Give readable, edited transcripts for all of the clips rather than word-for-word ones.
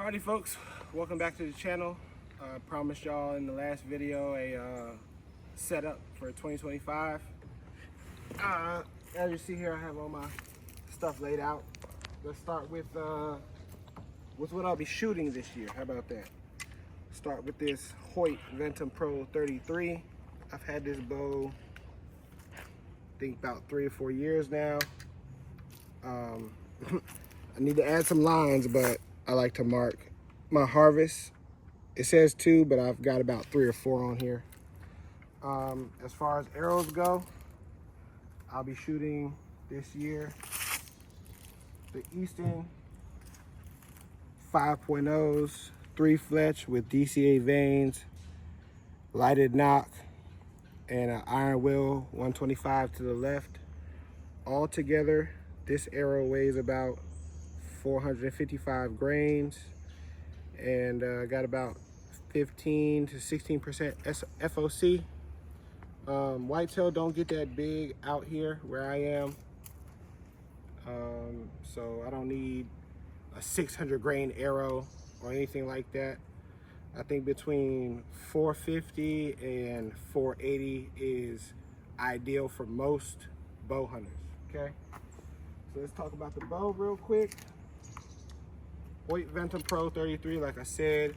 Howdy folks, welcome back to the channel. I promised y'all in the last video a setup for 2025. As you see here, I have all my stuff laid out. Let's start with what I'll be shooting this year. How about that? Start with this Hoyt Ventum Pro 33. I've had this bow I think about 3 or 4 years now. I need to add some lines, but I like to mark my harvest. It says 2, but I've got about 3 or 4 on here. As far as arrows go, I'll be shooting this year the Easton 5.0s, 3 fletch with DCA vanes, lighted knock, and an iron wheel 125 to the left. All together, this arrow weighs about 455 grains and got about 15 to 16% FOC. Whitetail don't get that big out here where I am, so I don't need a 600 grain arrow or anything like that. I think between 450 and 480 is ideal for most bow hunters. Okay, so let's talk about the bow real quick. Hoyt Ventum Pro 33, like I said.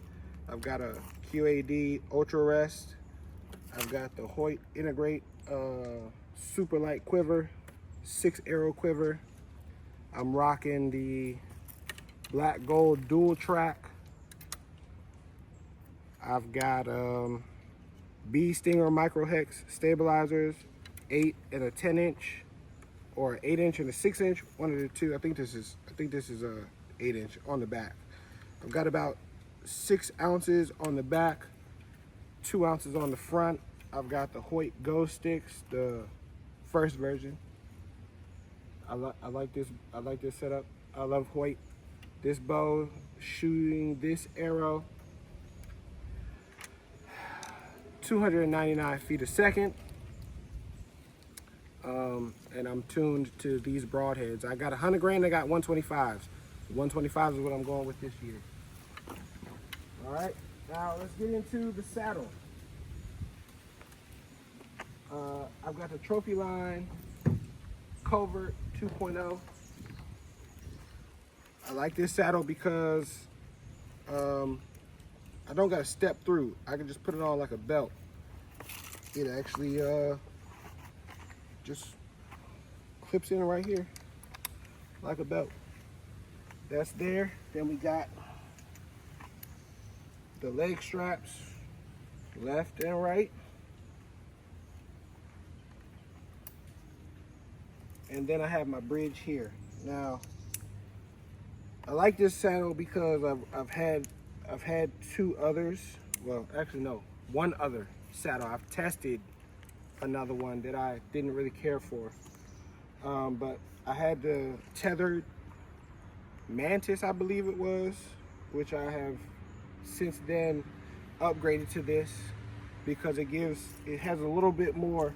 I've got a QAD Ultra Rest. I've got the Hoyt Integrate super light quiver, 6 arrow quiver. I'm rocking the black gold dual track. I've got Bee Stinger micro hex stabilizers, 8 and a 10-inch, or 8-inch and a 6-inch, one of the two. I think this is a 8-inch on the back. I've got about 6 ounces on the back, 2 ounces on the front. I've got the Hoyt Go Sticks, the first version. I like this setup. I love Hoyt. This bow, shooting this arrow 299 feet a second. And I'm tuned to these broadheads. I got 100 grain, I got 125s. 125 is what I'm going with this year. All right, now let's get into the saddle. I've got the Trophyline Covert 2.0. I like this saddle because I don't got to step through. I can just put it on like a belt. It actually just clips in right here like a belt. That's there. Then we got the leg straps, left and right. And then I have my bridge here. Now, I like this saddle because I've had 2 others. Well, actually no, 1 other saddle. I've tested another one that I didn't really care for. But I had the Tethrd Mantis, I believe it was, which I have since then upgraded to this because it has a little bit more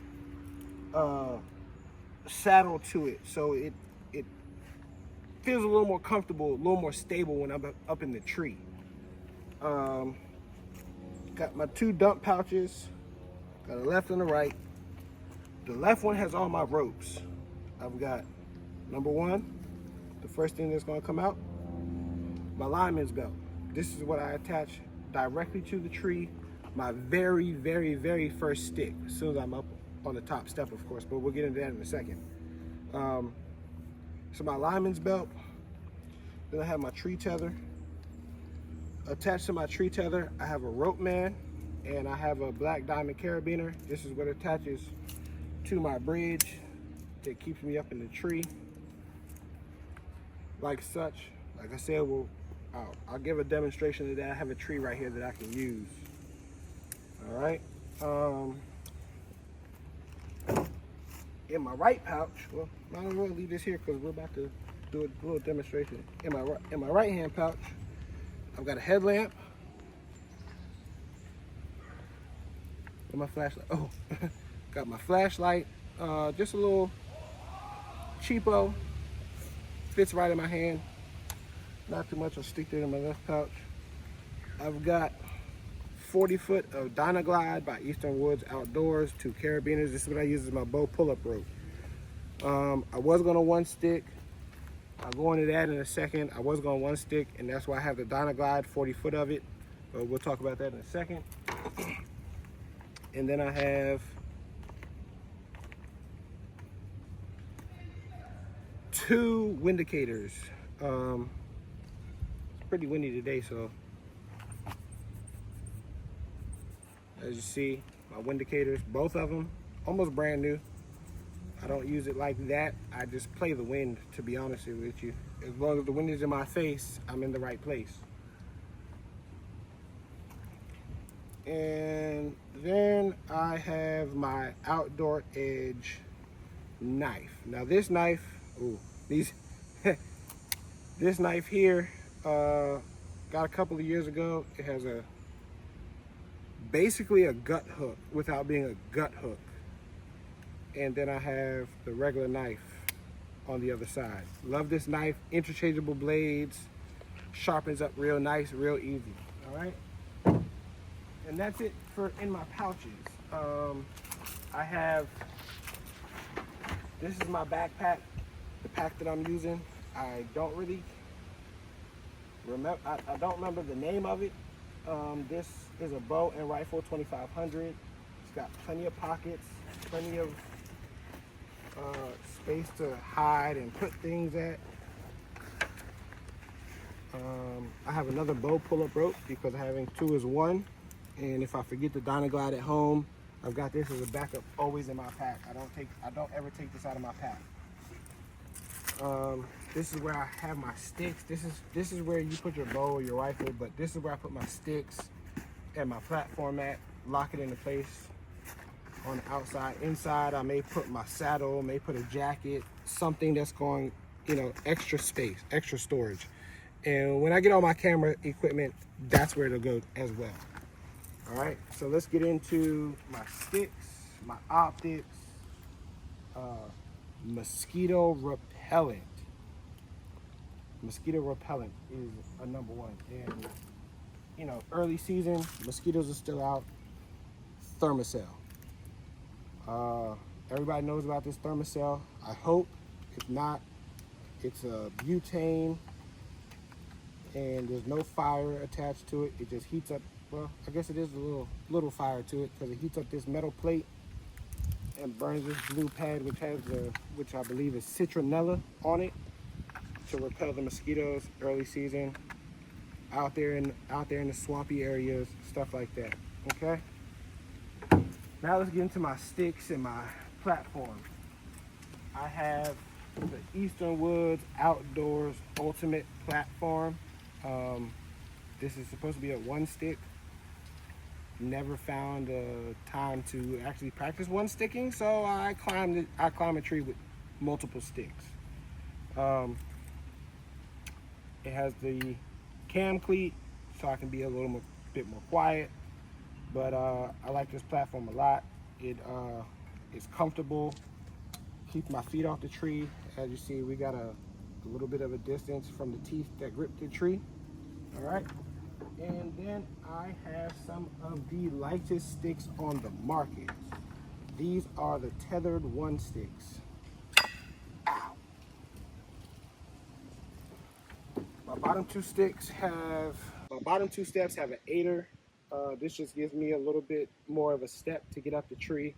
saddle to it, so it feels a little more comfortable, a little more stable when I'm up in the tree. Got my 2 dump pouches, got a left and a right. The left one has all my ropes. I've got number 1, the first thing that's going to come out, my lineman's belt. This is what I attach directly to the tree, my very, very, very first stick, as soon as I'm up on the top step, of course, but we'll get into that in a second. So my lineman's belt, then I have my tree tether. Attached to my tree tether, I have a rope man, and I have a black diamond carabiner. This is what attaches to my bridge that keeps me up in the tree, like such. Like I said, I'll give a demonstration of that. I have a tree right here that I can use. All right. In my right pouch, well, might as well leave this here because we're about to do a little demonstration. In my right hand pouch, I've got a headlamp and my flashlight. Oh, got my flashlight. Just a little cheapo, fits right in my hand. not too much. I'll stick that in my left pouch. I've got 40 foot of Dynaglide by Easterwoods Outdoors, 2 carabiners. This is what I use as my bow pull-up rope. I was gonna one stick. I'll go into that in a second. I was going one stick, and that's why I have the Dynaglide, 40 foot of it. But we'll talk about that in a second. And then I have 2 windicators. It's pretty windy today, so as you see, my windicators, both of them, almost brand new. I don't use it like that. I just play the wind, to be honest with you. As long as the wind is in my face, I'm in the right place. And then I have my Outdoor Edge knife. Now this knife, this knife here, got a couple of years ago. It has basically a gut hook without being a gut hook. And then I have the regular knife on the other side. Love this knife, interchangeable blades, sharpens up real nice, real easy, all right? And that's it for in my pouches. I have, this is my backpack, the pack that I'm using. I don't really remember, I don't remember the name of it. This is a bow and rifle 2500. It's got plenty of pockets, plenty of space to hide and put things at. I have another bow pull-up rope because having 2 is 1. And if I forget the Dynaglide at home, I've got this as a backup always in my pack. I don't ever take this out of my pack. This is where I have my sticks. This is where you put your bow or your rifle, but this is where I put my sticks and my platform at, lock it into place. On the outside, inside, I may put my saddle, may put a jacket, something that's going, you know, extra space, extra storage. And when I get all my camera equipment, that's where it'll go as well. All right, so let's get into my sticks, my optics, mosquito repellent. Mosquito repellent is a #1. And, you know, early season, mosquitoes are still out. Thermacell. Everybody knows about this Thermacell, I hope. If not, it's a butane and there's no fire attached to it. It just heats up. Well, I guess it is a little fire to it because it heats up this metal plate and burns this blue pad, which I believe is citronella on it, to repel the mosquitoes early season out there in the swampy areas, stuff like that. Okay. Now let's get into my sticks and my platform. I have the Easterwoods Outdoors Ultimate Platform. This is supposed to be a 1 stick. Never found a time to actually practice 1 sticking, so I climbed a tree with multiple sticks. It has the cam cleat, so I can be a bit more quiet. But I like this platform a lot. It is comfortable, keeps my feet off the tree. As you see, we got a little bit of a distance from the teeth that grip the tree. All right. And then I have some of the lightest sticks on the market. These are the Tethrd 1 sticks. Ow. My bottom two steps have an 8er. This just gives me a little bit more of a step to get up the tree.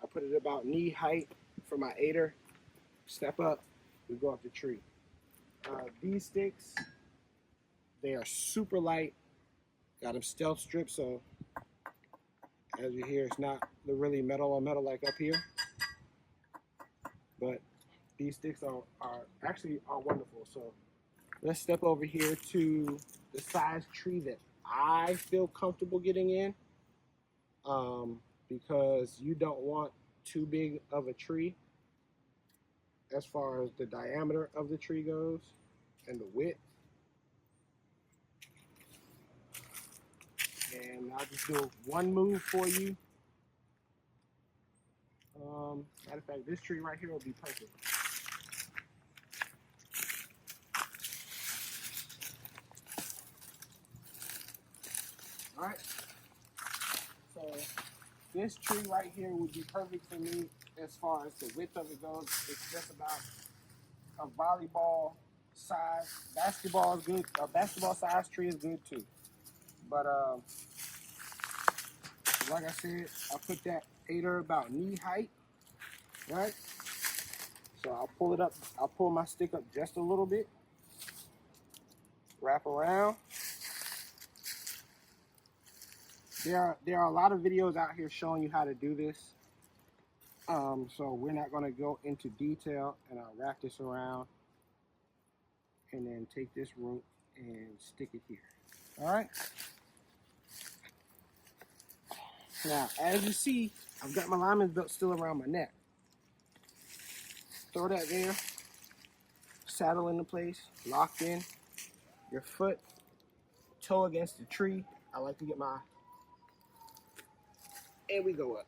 I put it about knee height for my 8er. Step up, we go up the tree. These sticks, they are super light. Got them stealth strips, so as you hear, it's not really metal on metal like up here. But these sticks are actually wonderful. So let's step over here to the size tree that I feel comfortable getting in, because you don't want too big of a tree as far as the diameter of the tree goes and the width. And I'll just do 1 move for you. Matter of fact, this tree right here will be perfect. All right. So this tree right here would be perfect for me as far as the width of it goes. It's just about a volleyball size. Basketball is good. A basketball size tree is good too. But like I said, I put that aider about knee height, right? So I'll pull it up. I'll pull my stick up just a little bit. Wrap around. There are a lot of videos out here showing you how to do this. So we're not going to go into detail, and I'll wrap this around and then take this rope and stick it here. All right. Now, as you see, I've got my lineman's belt still around my neck. Throw that there. Saddle into place, locked in. Your foot, toe against the tree. I like to get my, and we go up.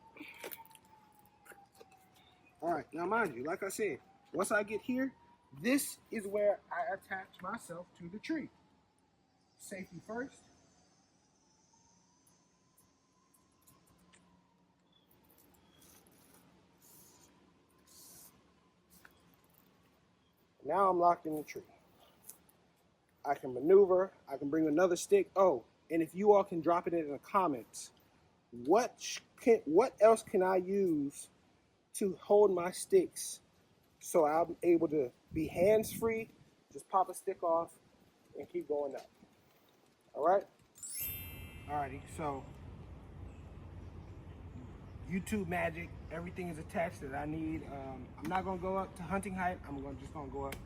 All right, now mind you, like I said, once I get here, this is where I attach myself to the tree. Safety first. Now I'm locked in the tree. I can maneuver, I can bring another stick. Oh, and if you all can drop it in the comments, what else can I use to hold my sticks so I'm able to be hands-free, just pop a stick off and keep going up. All right? Alrighty, so YouTube magic, everything is attached that I need. I'm not gonna go up to hunting height. I'm just gonna go up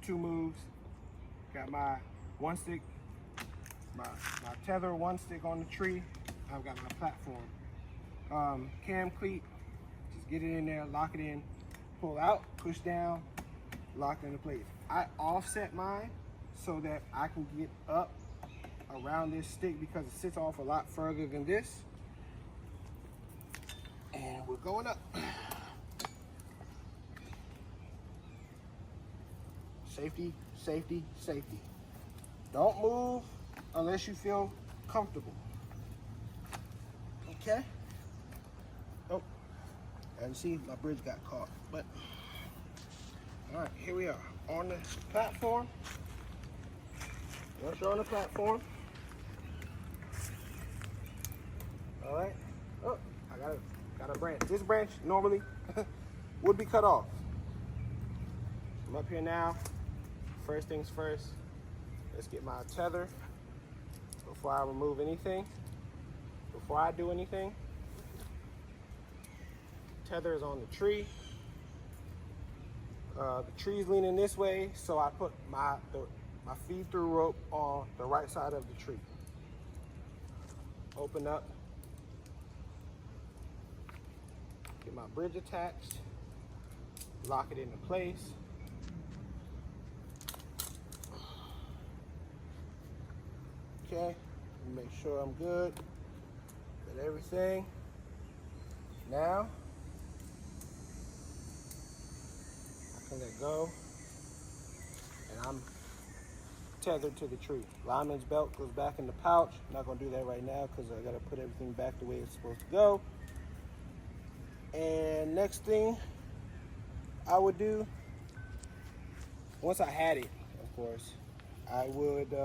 2 moves. Got my one stick, my tether one stick on the tree. I've got my platform. Cam cleat, just get it in there, lock it in, pull out, push down, lock into place. I offset mine so that I can get up around this stick because it sits off a lot further than this. And we're going up. Safety, safety, safety. Don't move unless you feel comfortable. Okay? Oh, as you see, my bridge got caught. But, all right, here we are on the platform. Once you're on the platform, all right. Oh, I got a branch. This branch normally would be cut off. I'm up here now. First things first, let's get my tether before I remove anything. Before I do anything, tether is on the tree. The tree's leaning this way, so I put my feed-through rope on the right side of the tree. Open up, get my bridge attached, lock it into place. Okay, make sure I'm good with everything. Now, I can let go, and I'm tethered to the tree. Lineman's belt goes back in the pouch. I'm not gonna do that right now because I gotta put everything back the way it's supposed to go. And next thing I would do, once I had it, of course, I would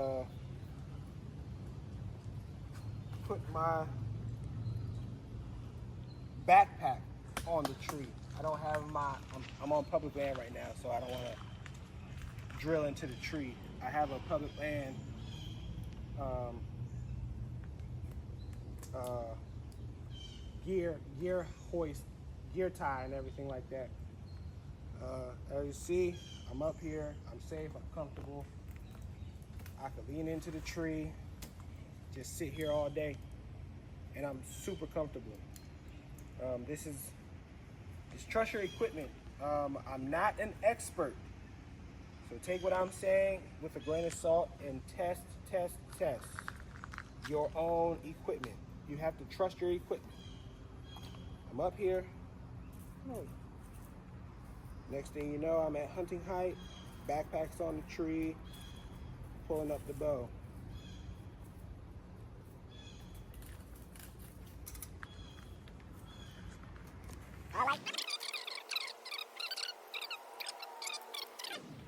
put my backpack on the tree. I don't have I'm on public land right now, so I don't want to drill into the tree. I have a public land gear hoist, gear tie and everything like that. As you see, I'm up here, I'm safe, I'm comfortable. I can lean into the tree, just sit here all day, and I'm super comfortable. Just trust your equipment. I'm not an expert, so take what I'm saying with a grain of salt and test your own equipment. You have to trust your equipment. I'm up here. Next thing you know, I'm at hunting height, backpack's on the tree, pulling up the bow.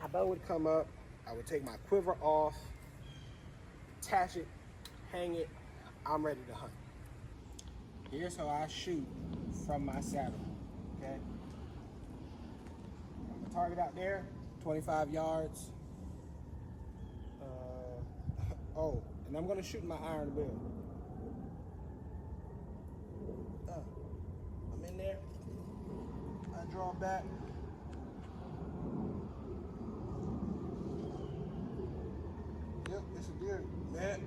my bow would come up, I would take my quiver off, attach it, hang it, I'm ready to hunt. Here's how I shoot from my saddle, okay? I'm gonna target out there, 25 yards. Oh, and I'm gonna shoot my iron will. I'm in there, I draw back. Yep, it's a deer, man.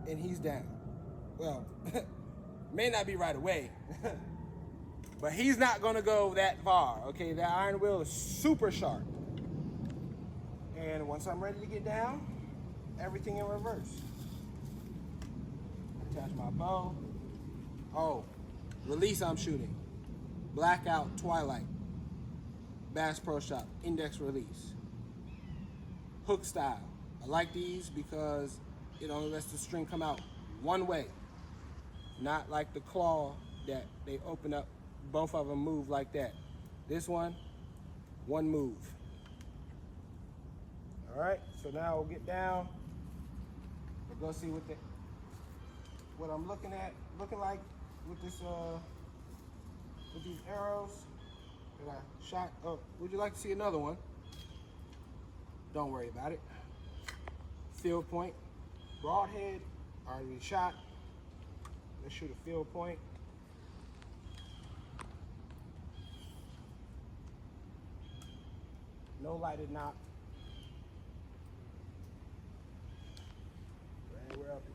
And he's down. Well, may not be right away, but he's not gonna go that far, okay? That iron will is super sharp. And once I'm ready to get down, everything in reverse. Attach my bow. Oh, release I'm shooting. Blackout, Twilight. Bass Pro Shop, index release. Hook style. I like these because it only lets the string come out one way. Not like the claw that they open up, both of them move like that. This one move. All right, so now we'll get down. We'll go see what I'm looking like with this with these arrows that I shot. Oh, would you like to see another one? Don't worry about it. Field point, broadhead, already shot. Let's shoot a field point. No lighted knot. And we're up here.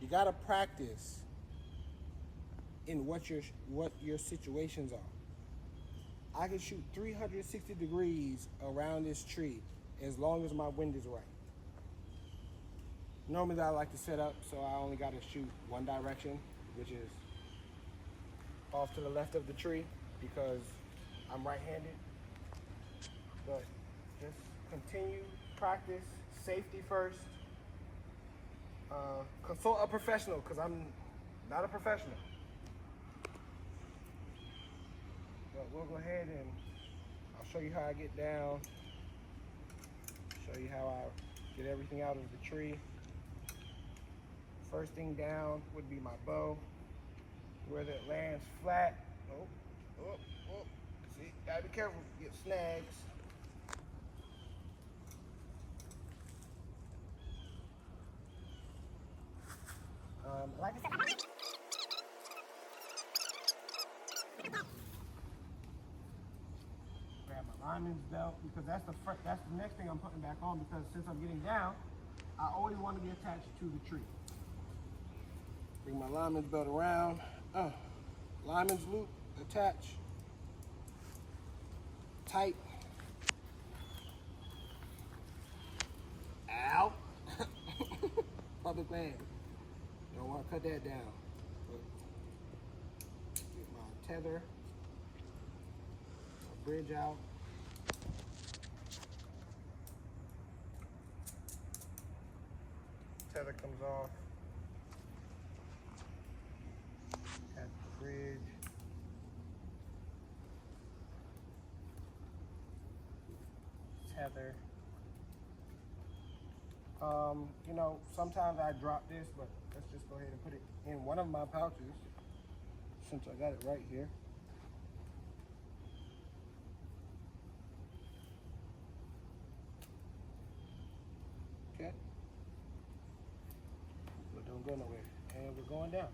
You gotta practice in what your situations are. I can shoot 360 degrees around this tree as long as my wind is right. Normally I like to set up so I only gotta shoot one direction, which is off to the left of the tree because I'm right-handed. But just continue, practice, safety first. Consult a professional because I'm not a professional. But we'll go ahead and I'll show you how I get down, show you how I get everything out of the tree. First thing down would be my bow. Whether it lands flat, see, gotta be careful, get snags. Like I said, grab my lineman's belt because that's the next thing I'm putting back on because since I'm getting down, I always want to be attached to the tree. Bring my lineman's belt around. Lineman's loop, attach. Tight. Ow. Public land. Don't want to cut that down. But get my tether, my bridge out. Tether comes off. At the bridge. Tether. You know, sometimes I drop this, but let's just go ahead and put it in one of my pouches since I got it right here. Okay. But don't go nowhere. And we're going down.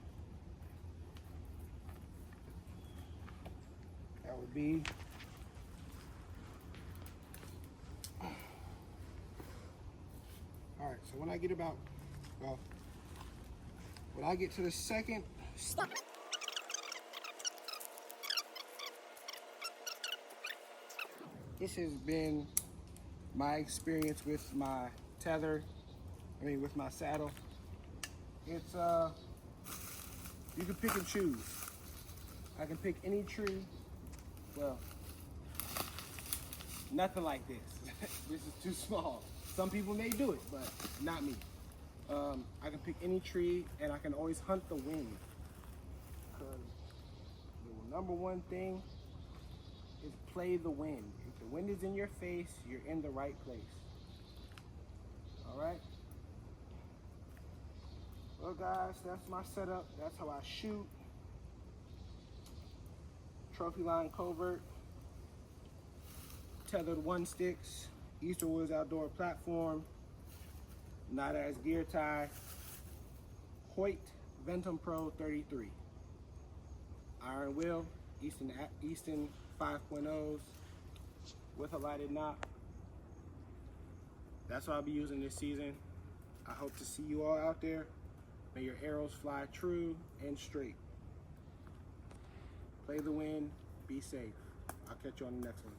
That would be all right, so when I get when I get to the second stop. This has been my experience with my tether, with my saddle. It's, you can pick and choose. I can pick any tree. Well, nothing like this. This is too small. Some people may do it, but not me. I can pick any tree, and I can always hunt the wind. Because the number one thing is play the wind. If the wind is in your face, you're in the right place. All right? Well, guys, that's my setup. That's how I shoot. Trophyline Covert, Tethrd 1 sticks, Easterwoods outdoor platform, not as gear tie, Hoyt Ventum Pro 33, iron wheel, Easton 5.0s with a lighted knob. That's what I'll be using this season. I hope to see you all out there. May your arrows fly true and straight. Play the wind, be safe. I'll catch you on the next one.